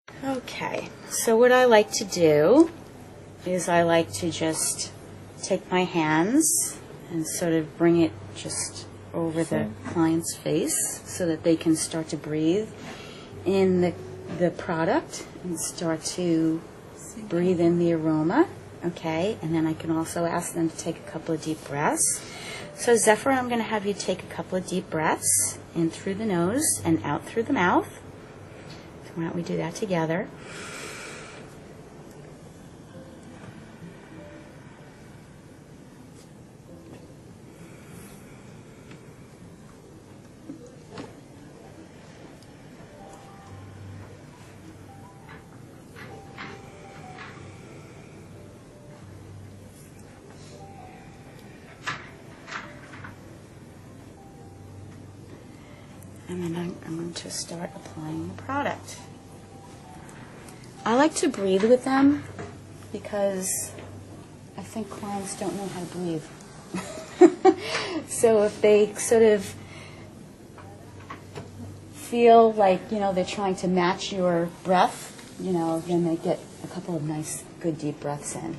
Okay, so what I like to do is I like to just take my hands and sort of bring it just over the client's face so that they can start to breathe in the product and start to breathe in the aroma. Okay, and then I can also ask them to take a couple of deep breaths. So Zephyr, I'm going to have you take a couple of deep breaths in through the nose and out through the mouth. So why don't we do that together? And then I'm going to start applying the product. I like to breathe with them because I think clients don't know how to breathe. So if they sort of feel like, they're trying to match your breath, then they get a couple of nice, good deep breaths in.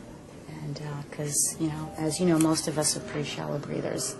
And because, as you know, most of us are pretty shallow breathers.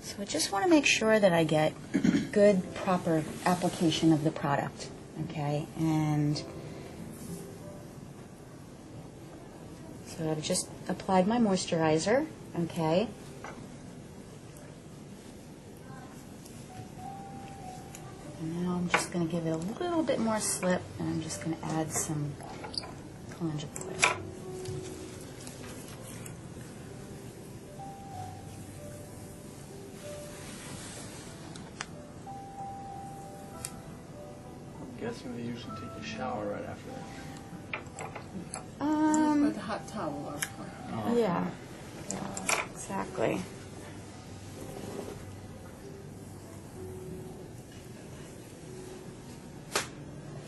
So I just want to make sure that I get good, proper application of the product, okay? And so I've just applied my moisturizer, okay? And now I'm just going to give it a little bit more slip, and I'm just going to add some calendula oil. I'm guessing they usually take a shower right after that. With a hot towel or Yeah, exactly.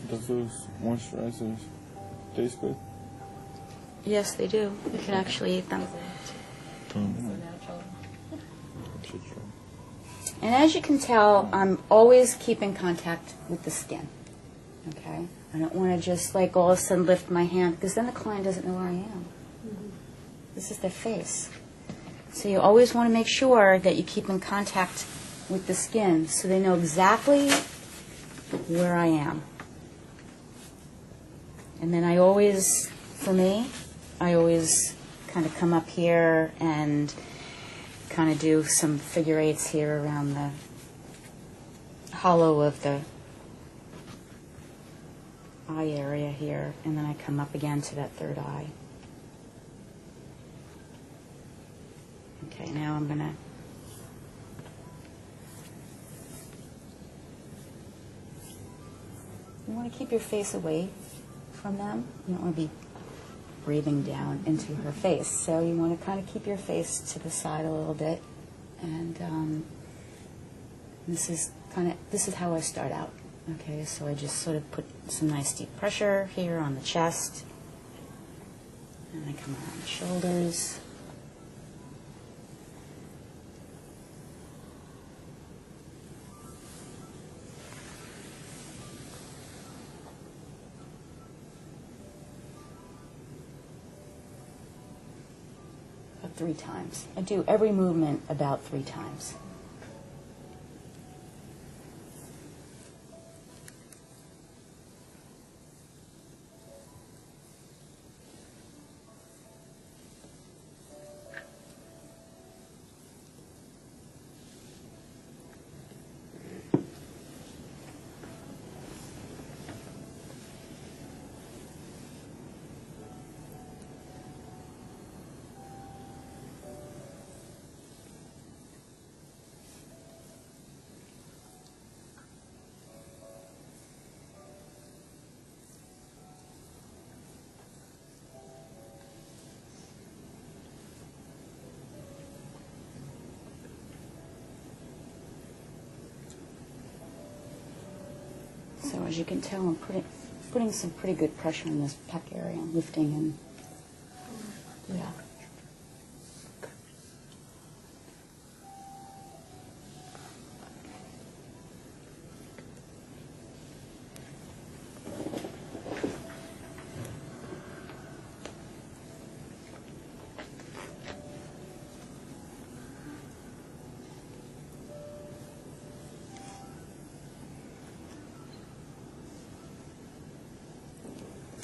Does those moisturizers taste good? Yes, they do. You can actually eat them. And as you can tell, I'm always keeping contact with the skin. Okay? I don't want to just like all of a sudden lift my hand because then the client doesn't know where I am. This is their face. So you always want to make sure that you keep in contact with the skin so they know exactly where I am. And then I always, for me, I always kind of come up here and kind of do some figure eights here around the hollow of the eye area here, and then I come up again to that third eye. Okay, now I'm going to you want to keep your face away from them. You don't want to be breathing down into her face. So you want to kind of keep your face to the side a little bit. And this is how I start out. Okay, so I just sort of put some nice deep pressure here on the chest. And I come around the shoulders. About 3 times. I do every movement about 3 times. So as you can tell, I'm putting some pretty good pressure in this pec area. I'm lifting and, yeah.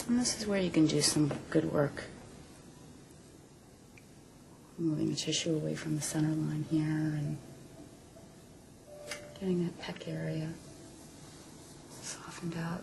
And this is where you can do some good work. Moving the tissue away from the center line here and getting that pec area softened out.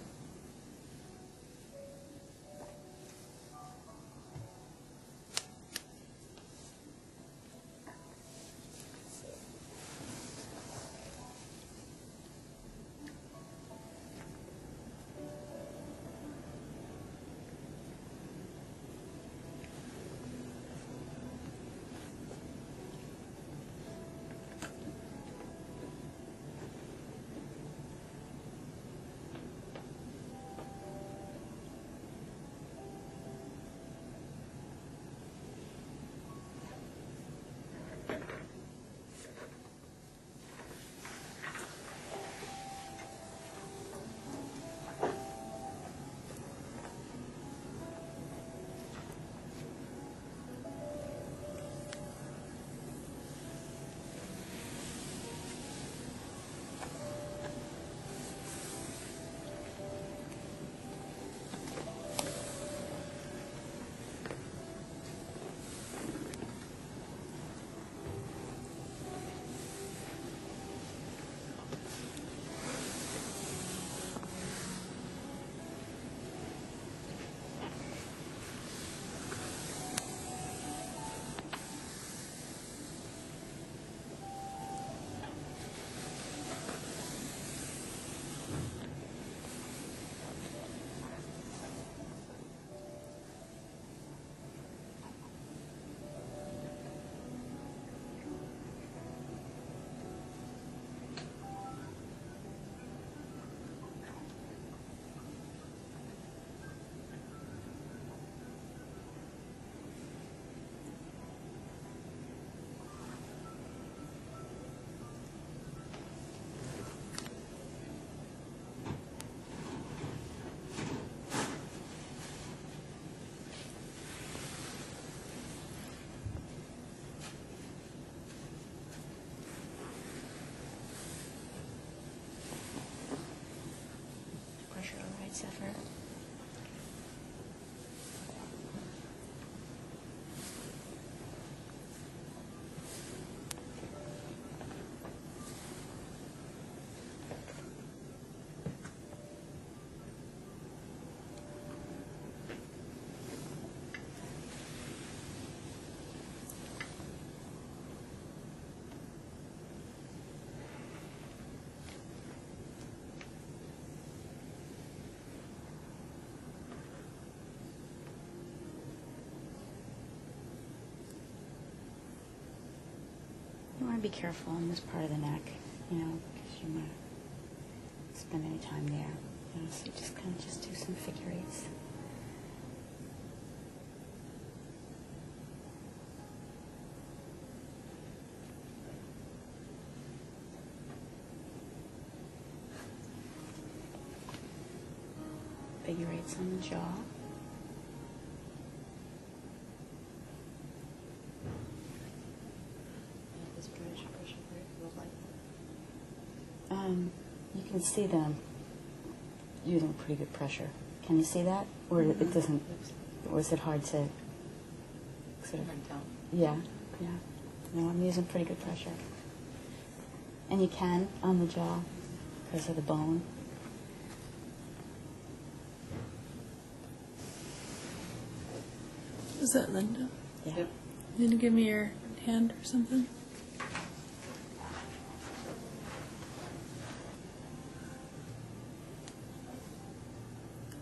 Pressure, all right, Zephyr. You want to be careful on this part of the neck, you know, because you might spend any time there. You know, so you just kind of just do some figure eights. Figure eights on the jaw. You can see them using pretty good pressure. Can you see that? Or it doesn't, or is it hard to sort of, yeah, yeah. No, I'm using pretty good pressure. And you can on the jaw because of the bone. Is that Linda? Yeah. You gonna give me your hand or something?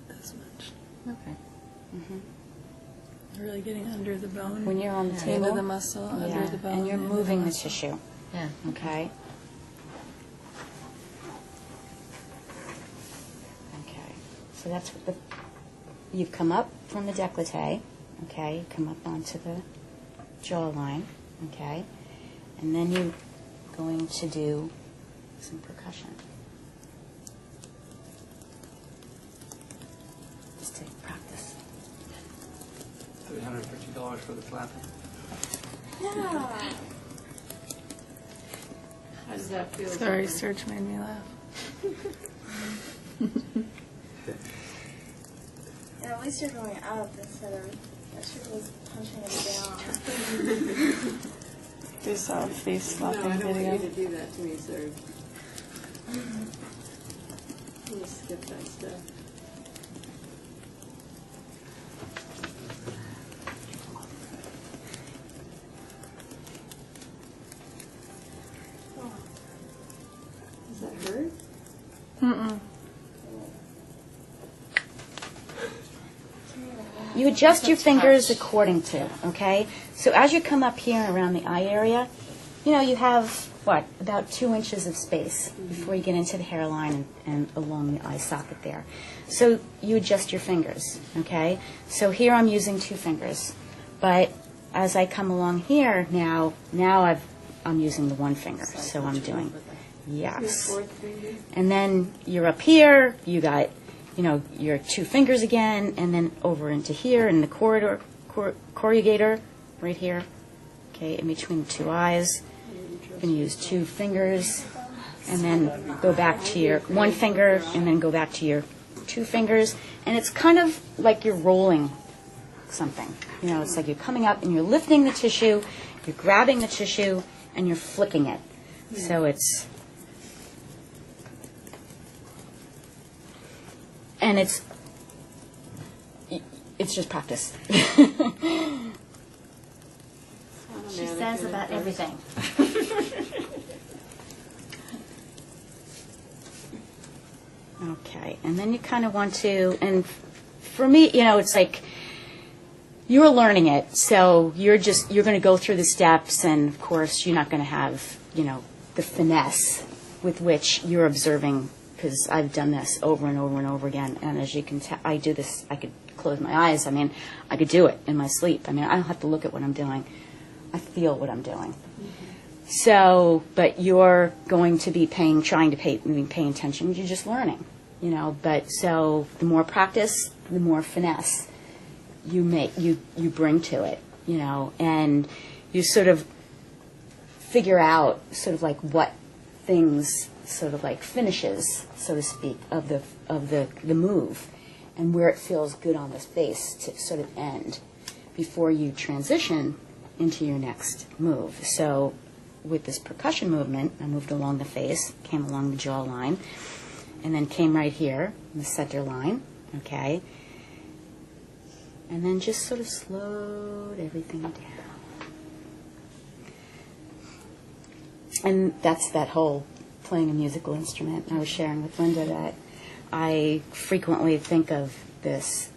This much. Okay. Really getting under the bone. When you're on the table, Into the muscle, under the bone. and you're into moving the muscle. tissue. Yeah. Okay. So that's what you've come up from the décolleté, okay, come up onto the jawline, okay, and then you're going to do some percussion. Just to practice. $350 for the clapping. Yeah. How does that feel? Sorry, Serge made me laugh. Yeah, at least you're going up instead of that shit was punching it down. We saw a face No, I slapping don't want video. you to do that to me, Serge. You skip that stuff. Does that hurt? Mm-mm. You adjust your fingers according to, okay? So as you come up here around the eye area, you know, you have, what, about 2 inches of space before you get into the hairline and along the eye socket there. So you adjust your fingers, okay? So here I'm using 2 fingers, but as I come along here now I'm using the 1 finger, so I'm doing, yes. Fourth finger? And then you're up here, you got, you know, your 2 fingers again, and then over into here in the corrugator, right here, okay, in between the 2 eyes. You're going to use 2 fingers, and then go back to your 1 finger, and then go back to your 2 fingers. And it's kind of like you're rolling something. You know, it's like you're coming up and you're lifting the tissue, you're grabbing the tissue, and you're flicking it. So it's... And it's just practice. She says about everything. Okay, and then you kind of want to, and for me, you know, it's like you're learning it, so you're going to go through the steps, and of course, you're not going to have, you know, the finesse with which you're observing, because I've done this over and over and over again, and as you can tell, I do this, I could close my eyes, I mean, I could do it in my sleep. I mean, I don't have to look at what I'm doing. I feel what I'm doing. So, but you're going to be paying attention, you're just learning, you know, but so the more practice, the more finesse you bring to it, you know, and you sort of figure out sort of like what things sort of like finishes, so to speak, of the move, and where it feels good on the face to sort of end before you transition into your next move. So with this percussion movement, I moved along the face, came along the jawline, and then came right here, in the center line, okay? And then just sort of slowed everything down. And that's that whole playing a musical instrument. I was sharing with Linda that I frequently think of this,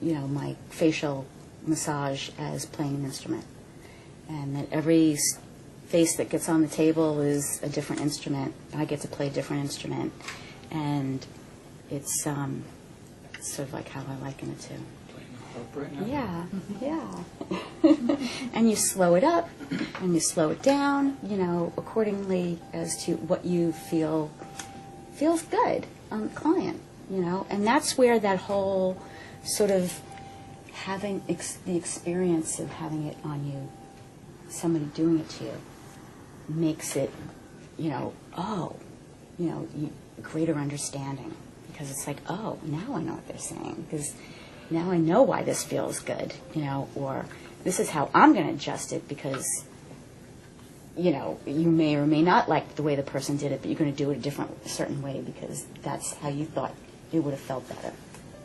you know, my facial massage as playing an instrument. And that every face that gets on the table is a different instrument. I get to play a different instrument. And it's sort of like how I liken it to. Yeah, yeah. And you slow it up and you slow it down, you know, accordingly as to what you feel feels good on the client, you know. And that's where that whole sort of having the experience of having it on you, somebody doing it to you, makes it, you know, greater understanding. Because it's like, oh, now I know what they're saying. Because now I know why this feels good, you know, or this is how I'm going to adjust it because, you know, you may or may not like the way the person did it, but you're going to do it a certain way because that's how you thought it would have felt better.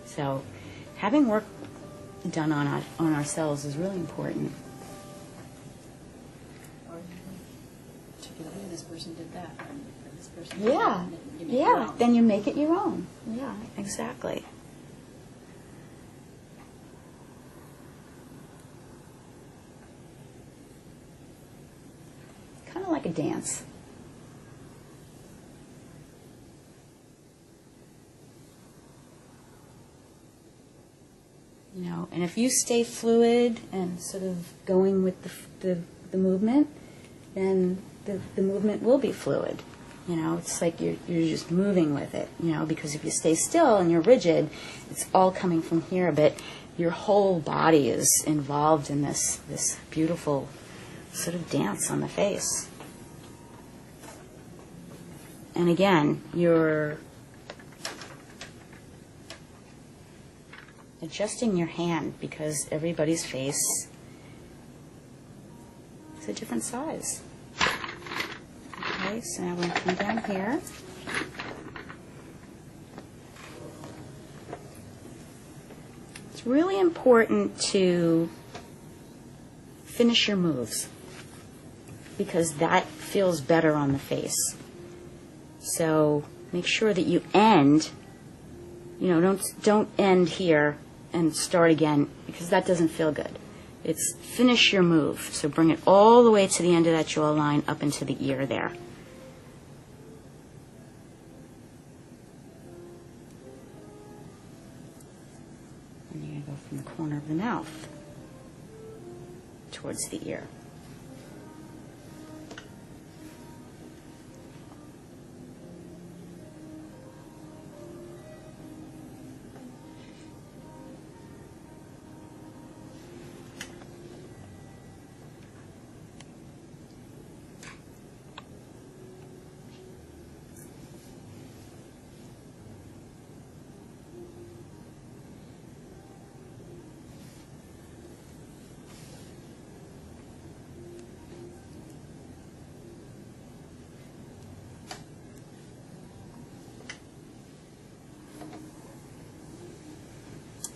So having work done on ourselves is really important. Or particularly this person did that, or this person Yeah, did that, and you make your yeah, own. then you make it your own. Yeah, exactly. Kind of like a dance. and if you stay fluid and sort of going with the movement, then the movement will be fluid. It's like you're just moving with it, because if you stay still and you're rigid, it's all coming from here, but your whole body is involved in this beautiful sort of dance on the face. And again, you're adjusting your hand because everybody's face is a different size. Okay, so now we're going to come down here. It's really important to finish your moves because that feels better on the face. So make sure that you end, don't end here and start again because that doesn't feel good. It's finish your move. So bring it all the way to the end of that jawline up into the ear there. And you're going to go from the corner of the mouth towards the ear.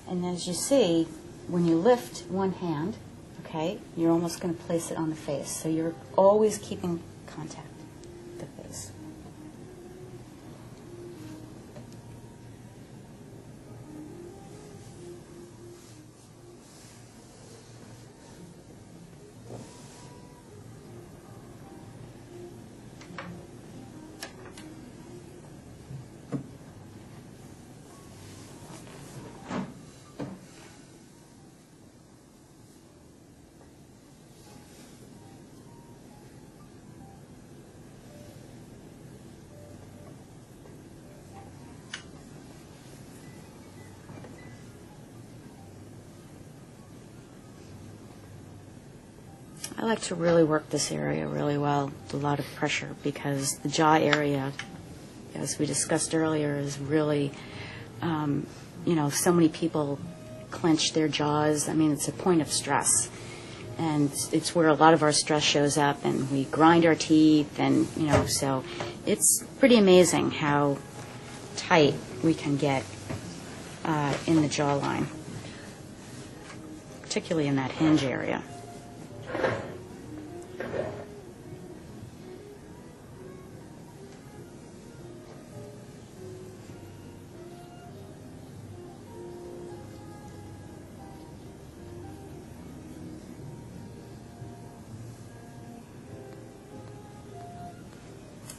And as you see, when you lift one hand, okay, you're almost going to place it on the face. So you're always keeping contact with the face. I like to really work this area really well, with a lot of pressure, because the jaw area, as we discussed earlier, is really, so many people clench their jaws. I mean, it's a point of stress. And it's where a lot of our stress shows up, and we grind our teeth, and, so it's pretty amazing how tight we can get in the jawline, particularly in that hinge area.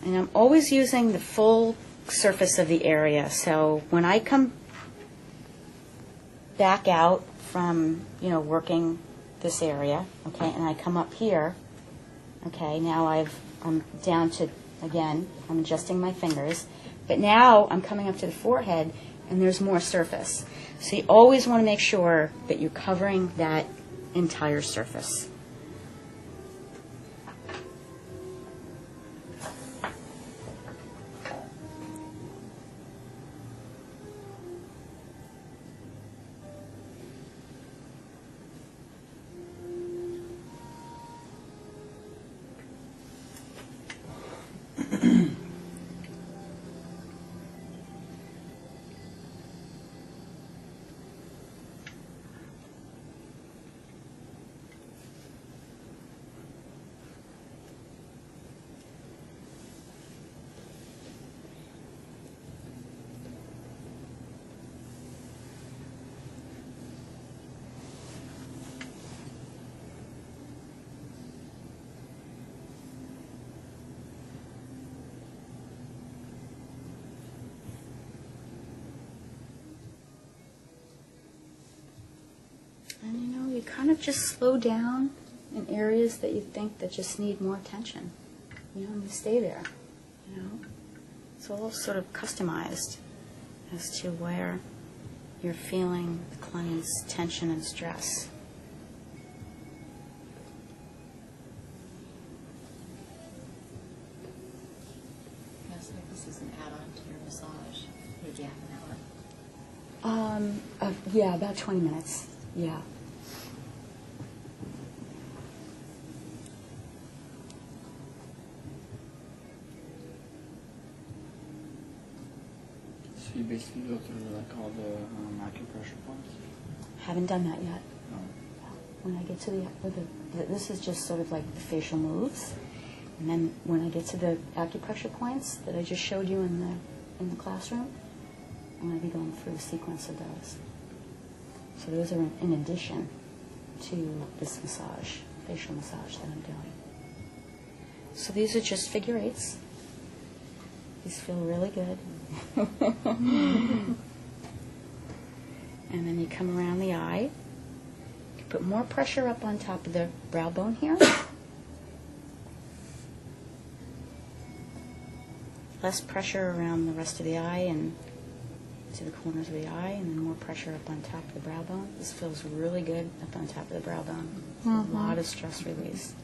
And I'm always using the full surface of the area. So when I come back out from, working this area, okay, and I come up here, okay, now I'm down to, again, I'm adjusting my fingers, but now I'm coming up to the forehead and there's more surface. So you always want to make sure that you're covering that entire surface. kind of just slow down in areas that you think that just need more attention. And you stay there. It's all sort of customized as to where you're feeling the client's tension and stress. Yes, like this is an add-on to your massage. Maybe half an hour. Yeah, about 20 minutes. Yeah. So you basically go through like all the acupressure points? Haven't done that yet. No. When I get to this is just sort of like the facial moves. And then when I get to the acupressure points that I just showed you in the classroom, I'm going to be going through a sequence of those. So those are in addition to this massage, facial massage that I'm doing. So these are just figure eights. These feel really good. And then you come around the eye. You put more pressure up on top of the brow bone here. Less pressure around the rest of the eye and to the corners of the eye, and then more pressure up on top of the brow bone. This feels really good up on top of the brow bone. A lot of stress release.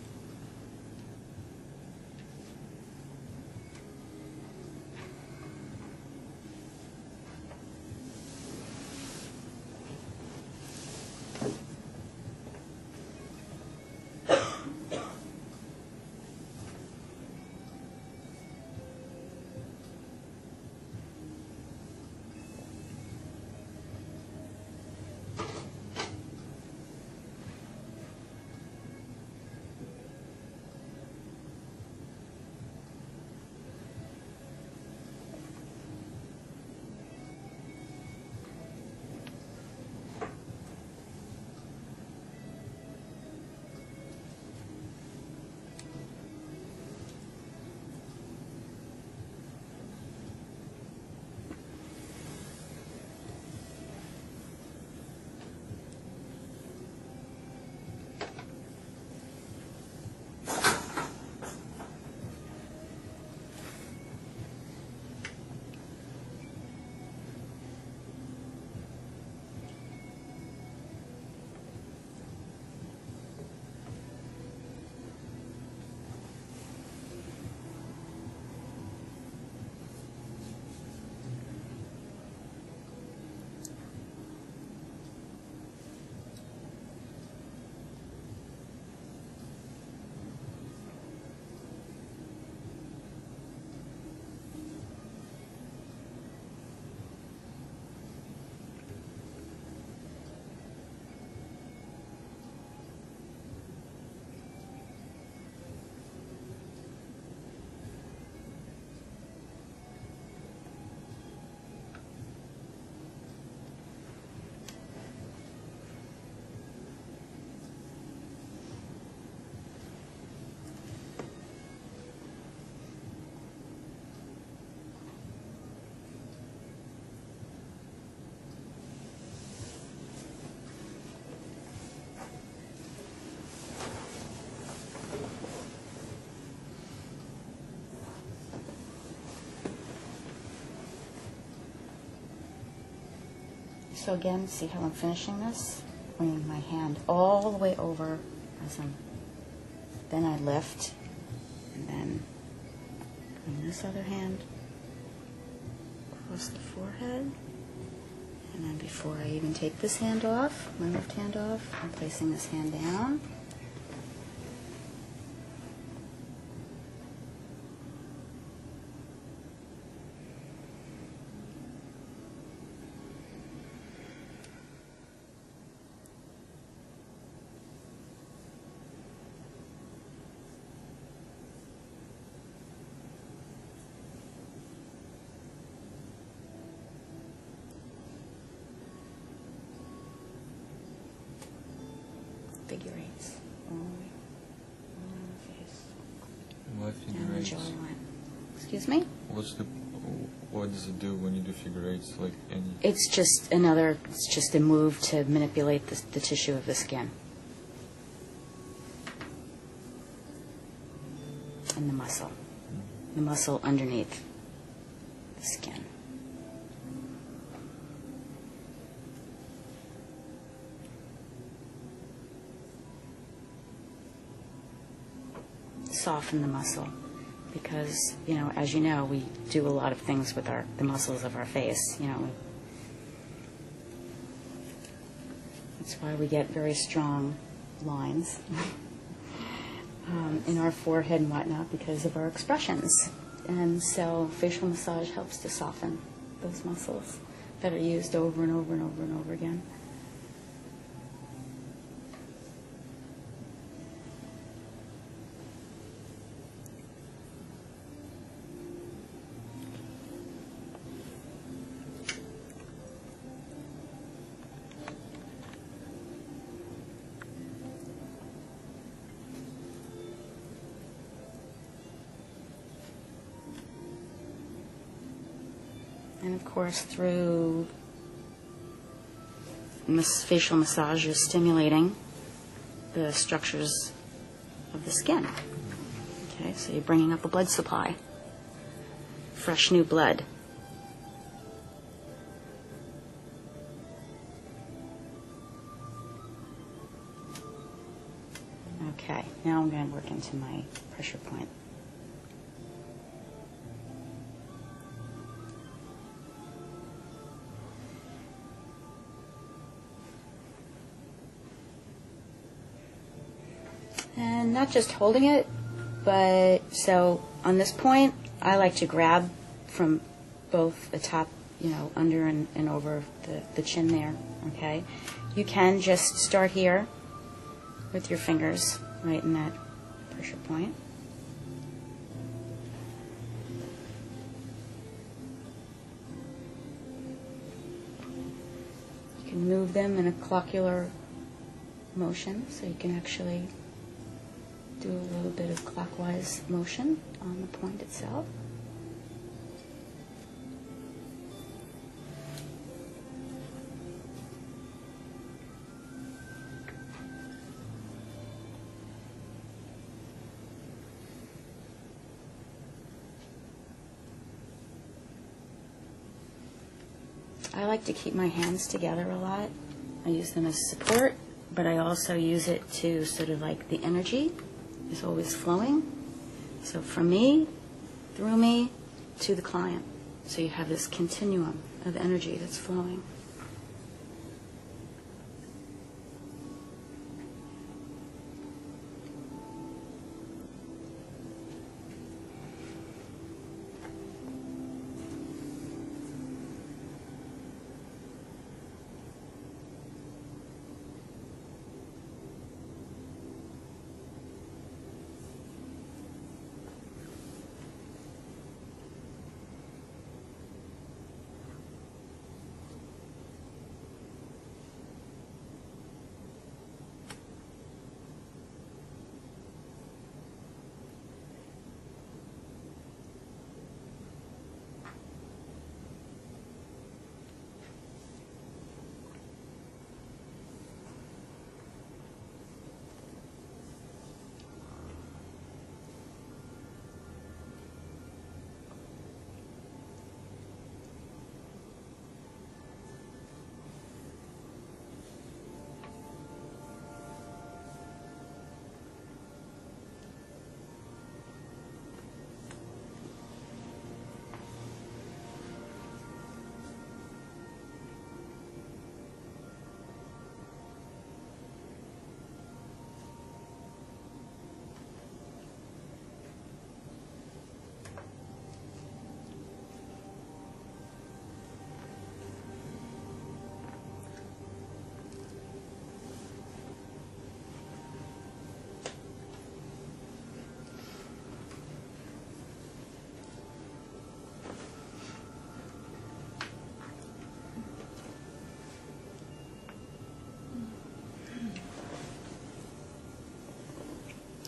So again, see how I'm finishing this? Bringing my hand all the way over as then I lift, and then bring this other hand across the forehead. And then before I even take this hand off, my left hand off, I'm placing this hand down. Figure eights all around the face. Why And figure the eights? jawline. Excuse me? What does it do when you do figure eights? Like any? It's just a move to manipulate the tissue of the skin. soften the muscle underneath the skin. Soften the muscle because, you know, as you know, we do a lot of things with the muscles of our face, you know. That's why we get very strong lines in our forehead and whatnot because of our expressions. And so facial massage helps to soften those muscles that are used over and over and over and over again. And of course, through facial massage, you're stimulating the structures of the skin. Okay, so you're bringing up a blood supply, fresh new blood. Okay, now I'm going to work into my pressure point. And not just holding it, but so on this point, I like to grab from both the top, you know, under and over the chin there, okay? You can just start here with your fingers right in that pressure point. You can move them in a clockular motion, so you can actually do a little bit of clockwise motion on the point itself. I like to keep my hands together a lot. I use them as support, but I also use it to sort of like the energy is always flowing. So from me, through me, to the client. So you have this continuum of energy that's flowing.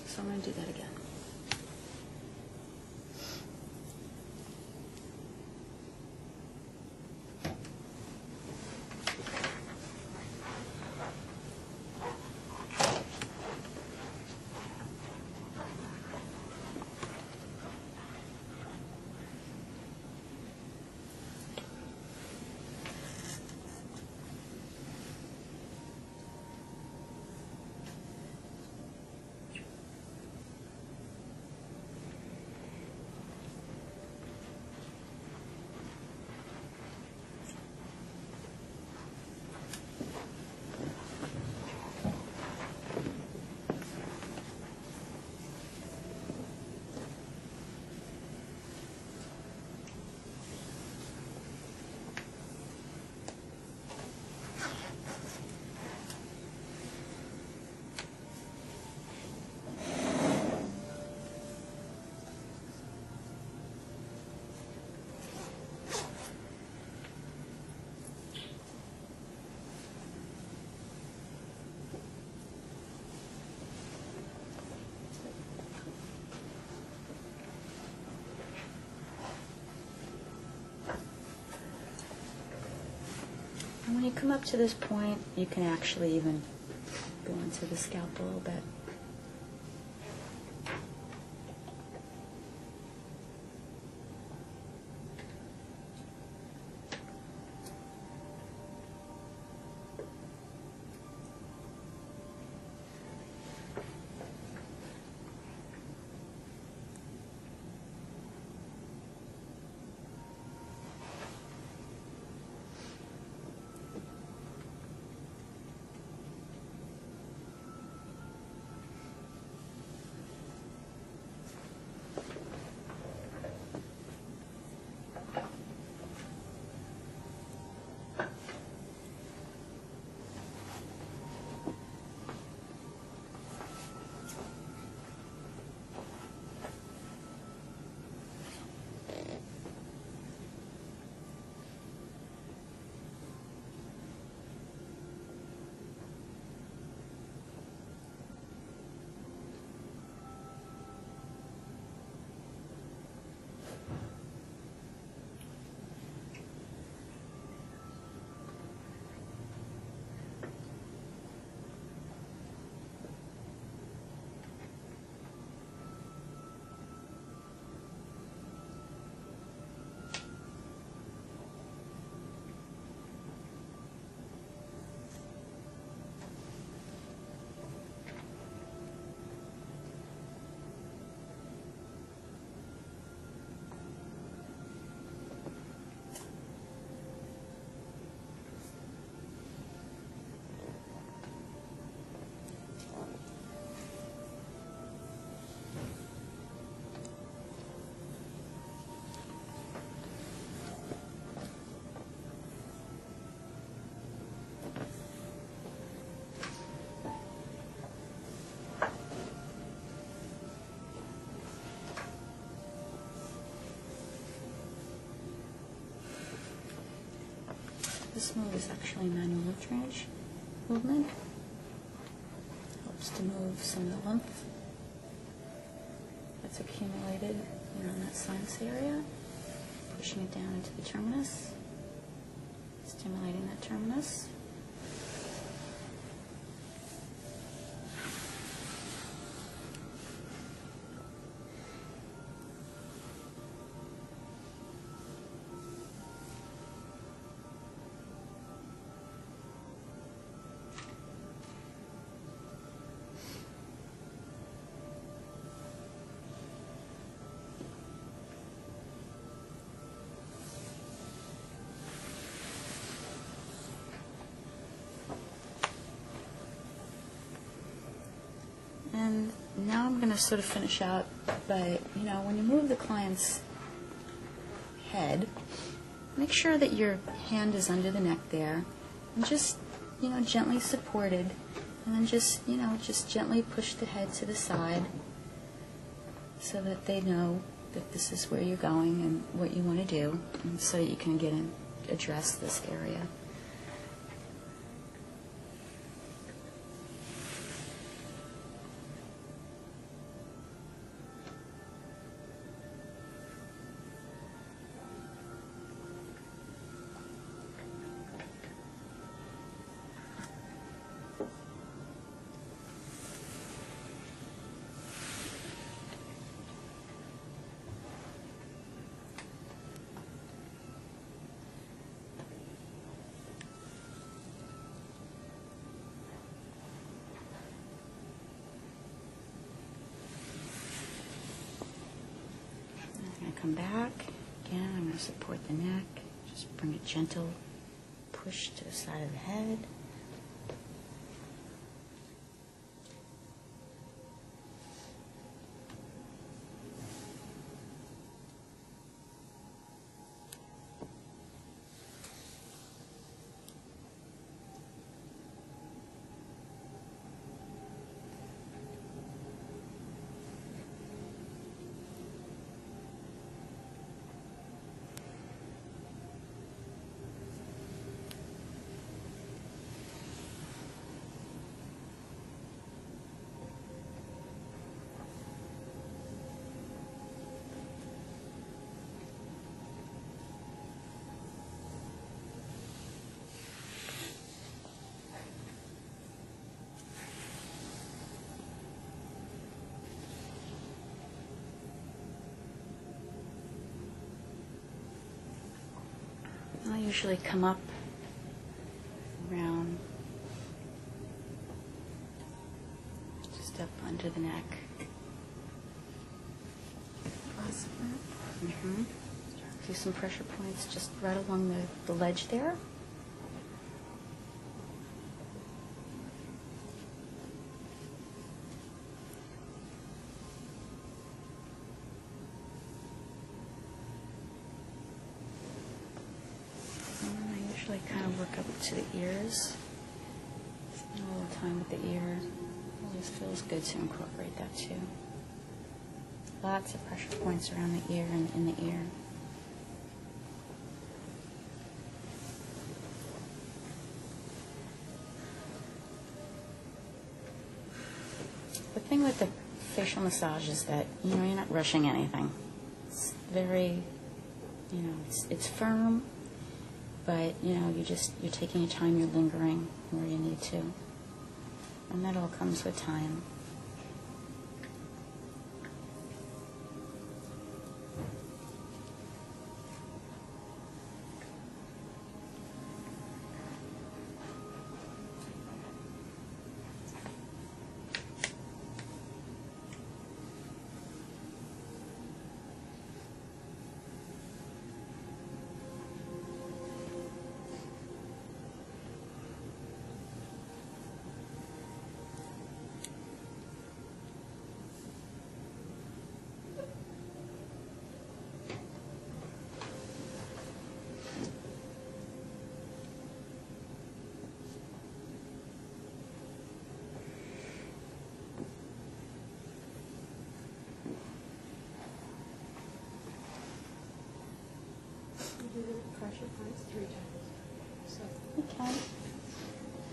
So I'm going to do that again. come up to this point, you can actually even go into the scalp a little bit. This move is actually manual lymph drainage movement. Helps to move some of the lymph that's accumulated around that sinus area, pushing it down into the terminus, stimulating that terminus. And now I'm going to sort of finish out by, when you move the client's head, make sure that your hand is under the neck there, and just, gently supported, and then just gently push the head to the side so that they know that this is where you're going and what you want to do, and so that you can get in, address this area. Come back. Again, I'm going to support the neck. Just bring a gentle push to the side of the head. usually come up around, just up under the neck. Do some pressure points just right along the ledge there. And I usually kind of work up to the ears. Spend a little time with the ear. Always feels good to incorporate that too. Lots of pressure points around the ear and in the ear. The thing with the facial massage is that, you're not rushing anything. It's very, it's firm, but, you're taking your time, you're lingering where you need to. And that all comes with time. Pressure points 3 times. So You can.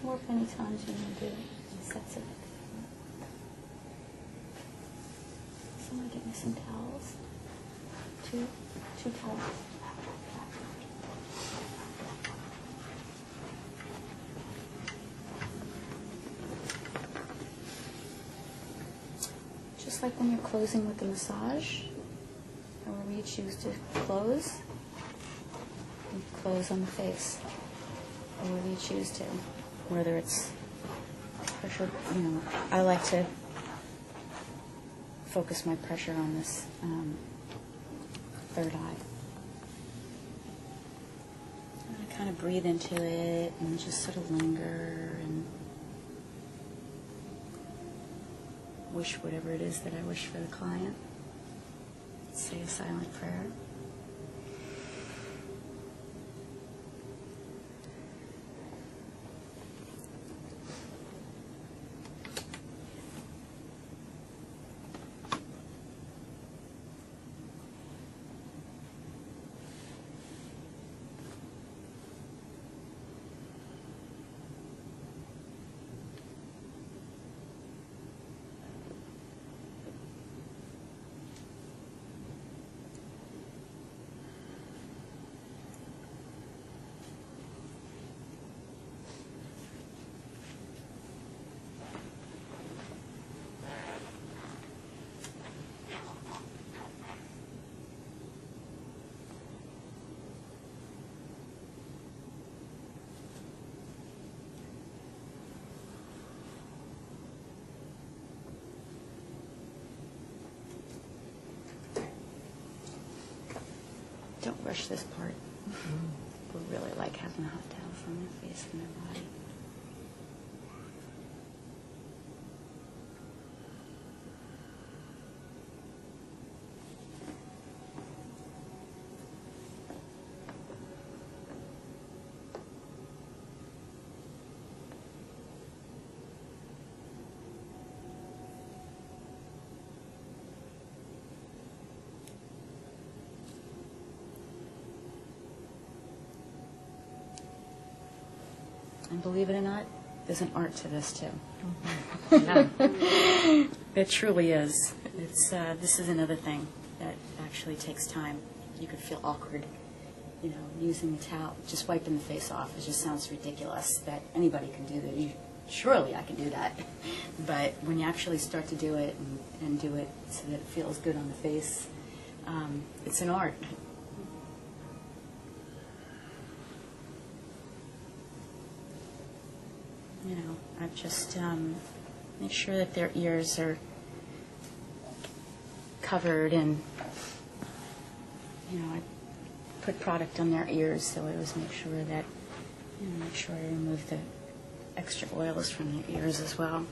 Work any times you want to do it. Sets it. Someone get me some towels. Two towels. Just like when you're closing with the massage, however you choose to close, you close on the face, however you choose to. Whether it's pressure, I like to focus my pressure on this third eye. And I kind of breathe into it and just sort of linger and wish whatever it is that I wish for the client. Say a silent prayer. Don't rush this part. People really like having hot towels on their face and their body. And believe it or not, there's an art to this too. It truly is. It's this is another thing that actually takes time. You could feel awkward, using the towel, just wiping the face off. It just sounds ridiculous that anybody can do that. Surely I can do that. But when you actually start to do it and do it so that it feels good on the face, it's an art. I just make sure that their ears are covered, and I put product on their ears, so I always make sure that make sure I remove the extra oils from their ears as well.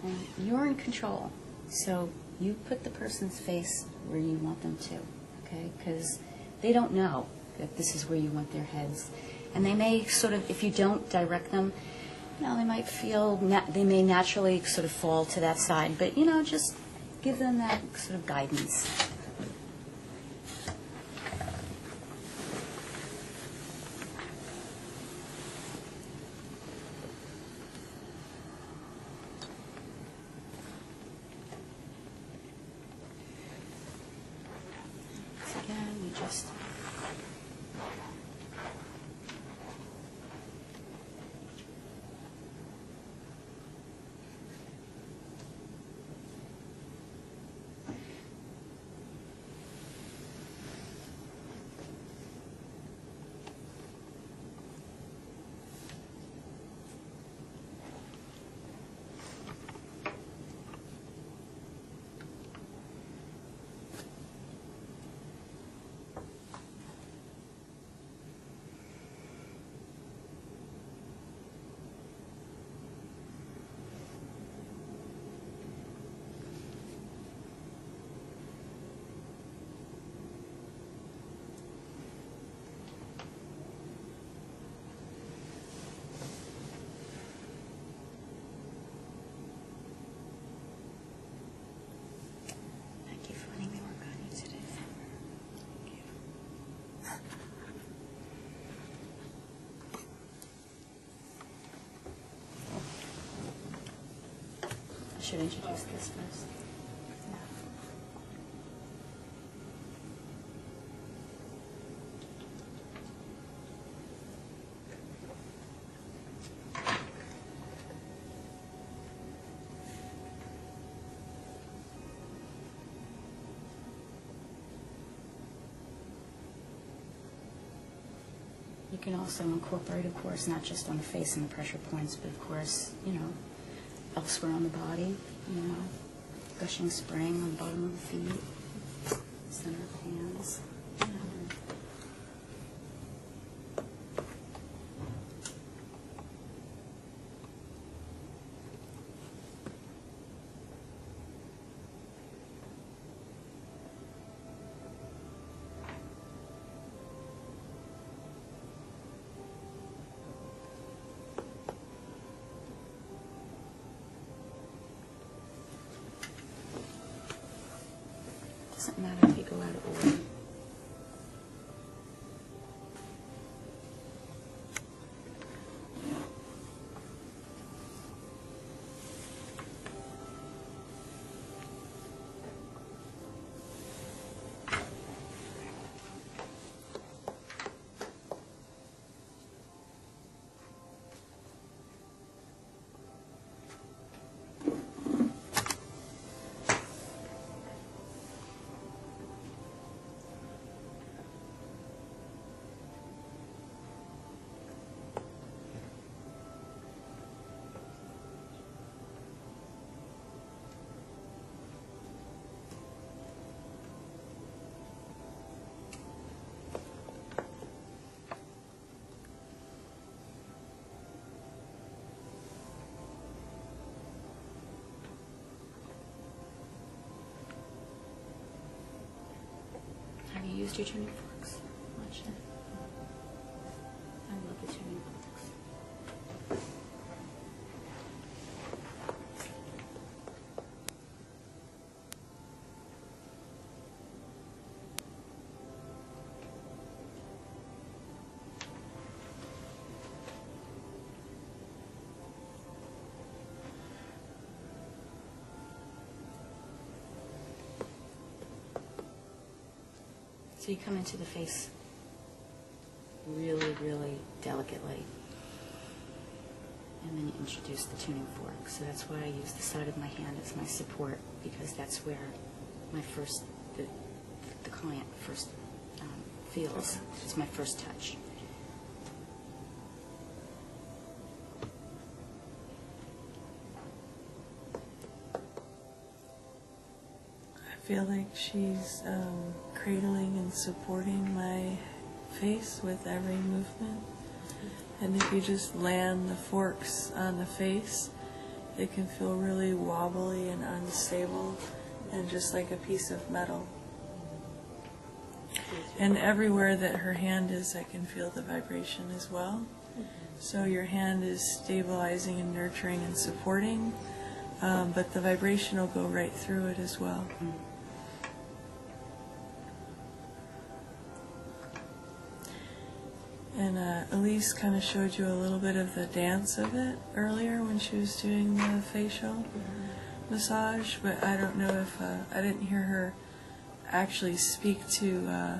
And you're in control, so you put the person's face where you want them to, okay? Because they don't know that this is where you want their heads. And they may sort of, if you don't direct them, they might feel, they may naturally sort of fall to that side, but, just give them that sort of guidance. Again, we just thank you for letting me work on you today. I should introduce this first. You can also incorporate, of course, not just on the face and the pressure points, but of course, elsewhere on the body, gushing spring on the bottom of the feet, center of the hands. Doesn't matter if you go out of order. Have you used your tuning forks much? So you come into the face really, really delicately. And then you introduce the tuning fork. So that's why I use the side of my hand as my support, because that's where my first, the client first feels. It's my first touch. I feel like she's cradling and supporting my face with every movement. And if you just land the forks on the face, it can feel really wobbly and unstable and just like a piece of metal. And everywhere that her hand is, I can feel the vibration as well. So your hand is stabilizing and nurturing and supporting, but the vibration will go right through it as well. And Elise kind of showed you a little bit of the dance of it earlier when she was doing the facial massage, but I don't know if, I didn't hear her actually speak to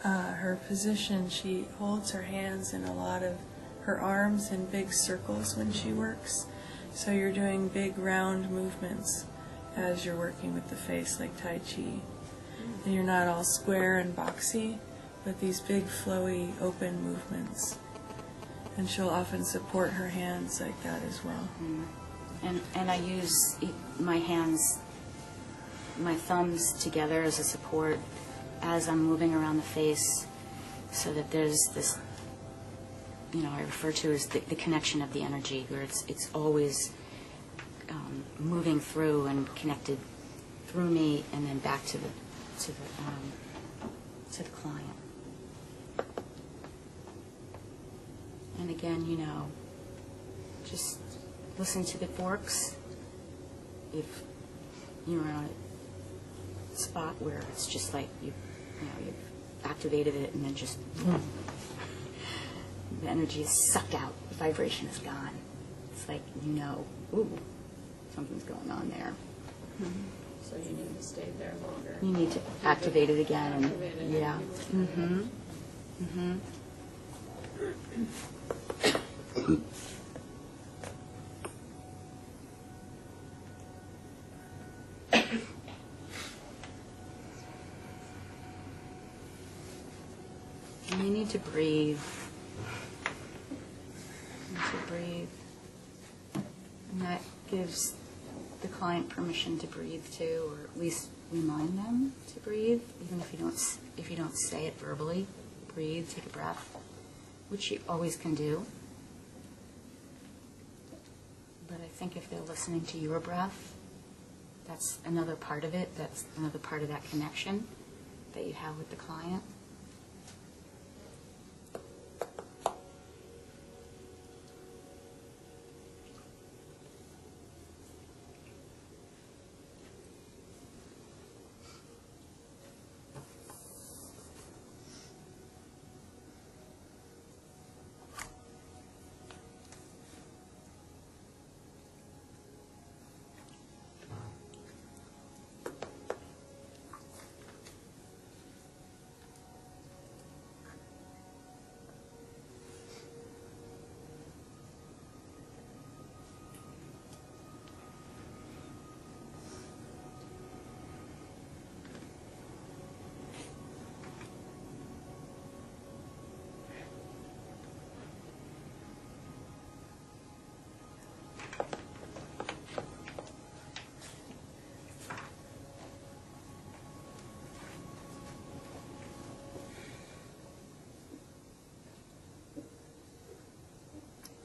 her position. She holds her hands in a lot of her arms in big circles when she works. So you're doing big round movements as you're working with the face, like Tai Chi. And you're not all square and boxy, but these big flowy open movements. And she'll often support her hands like that as well. And I use my hands, my thumbs together as a support as I'm moving around the face, so that there's this, I refer to as the connection of the energy, where it's always moving through and connected through me and then back to the client. And again, just listen to the forks. If you're on a spot where it's just like you've activated it and then just boom, the energy is sucked out, the vibration is gone. It's like, ooh, something's going on there. So you need to stay there longer. You need to activate it again. Activate it. Yeah. Mm-hmm. Mm-hmm. And you need to breathe. You need to breathe. And that gives the client permission to breathe too, or at least remind them to breathe, even if you don't say it verbally. Breathe, take a breath, which you always can do. But I think if they're listening to your breath, that's another part of it. That's another part of that connection that you have with the client.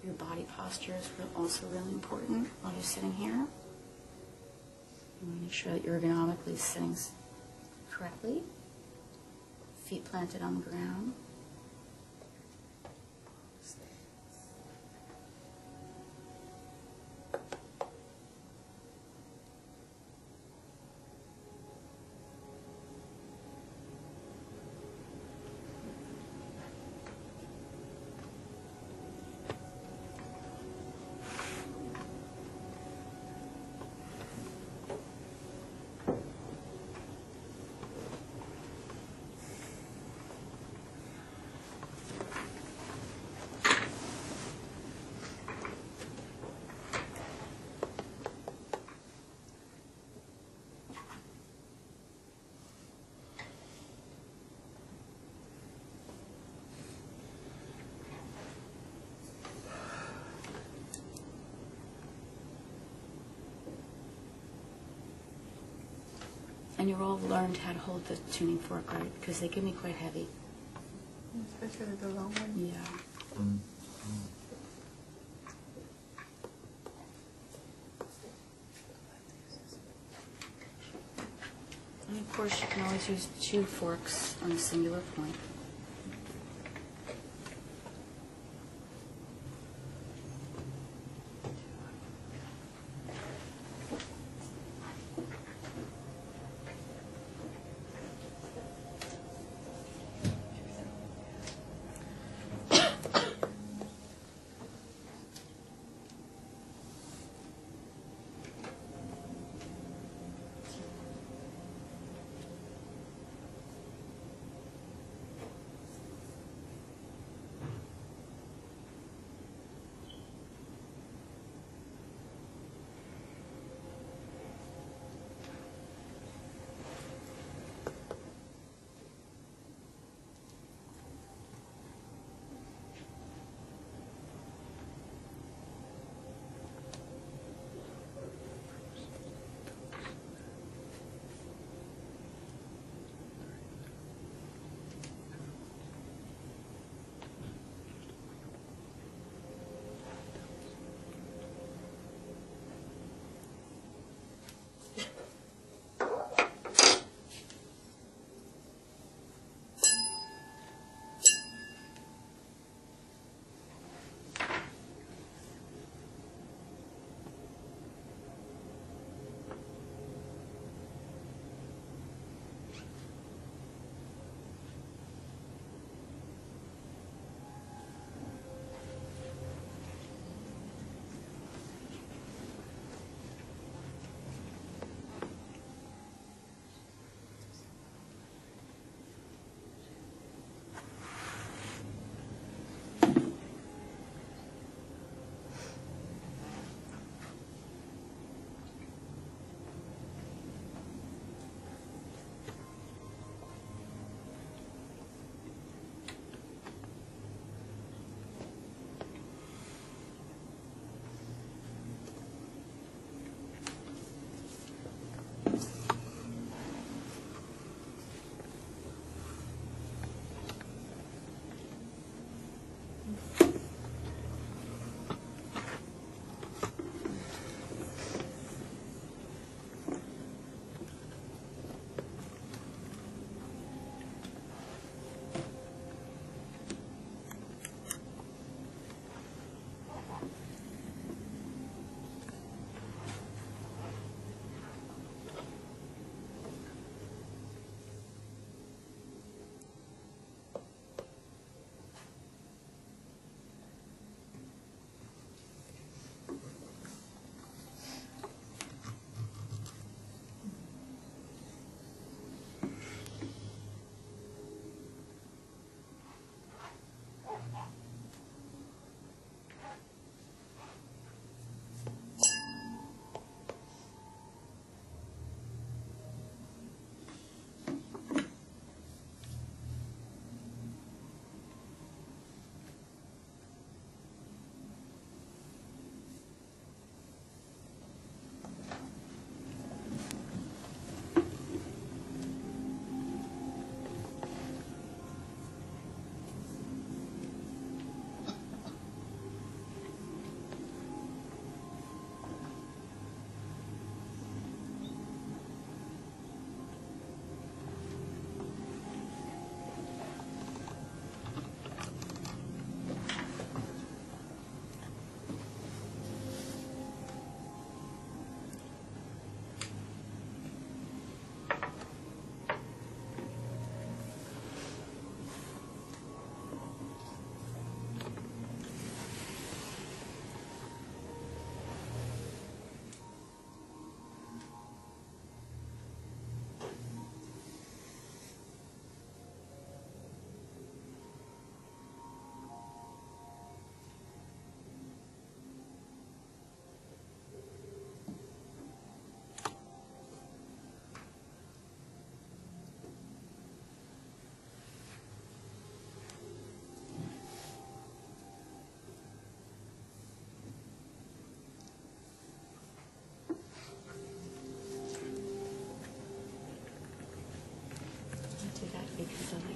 Your body posture is also really important while you're sitting here. You want to make sure that you're ergonomically sitting correctly. Feet planted on the ground. And you've all learned how to hold the tuning fork, right? Because they can be quite heavy. Especially the long one. Yeah. Mm. And of course, you can always use 2 forks on a singular point.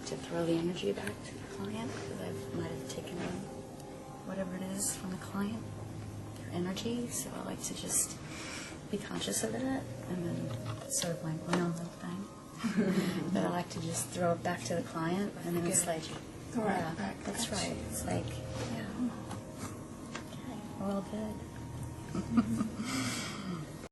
to throw the energy back to the client because I might have taken whatever it is from the client, their energy. So I like to just be conscious of it, and then it's sort of my own little thing. But I like to just throw it back to the client, and then it's like, yeah, that's right. It's like, yeah, okay, we're all good.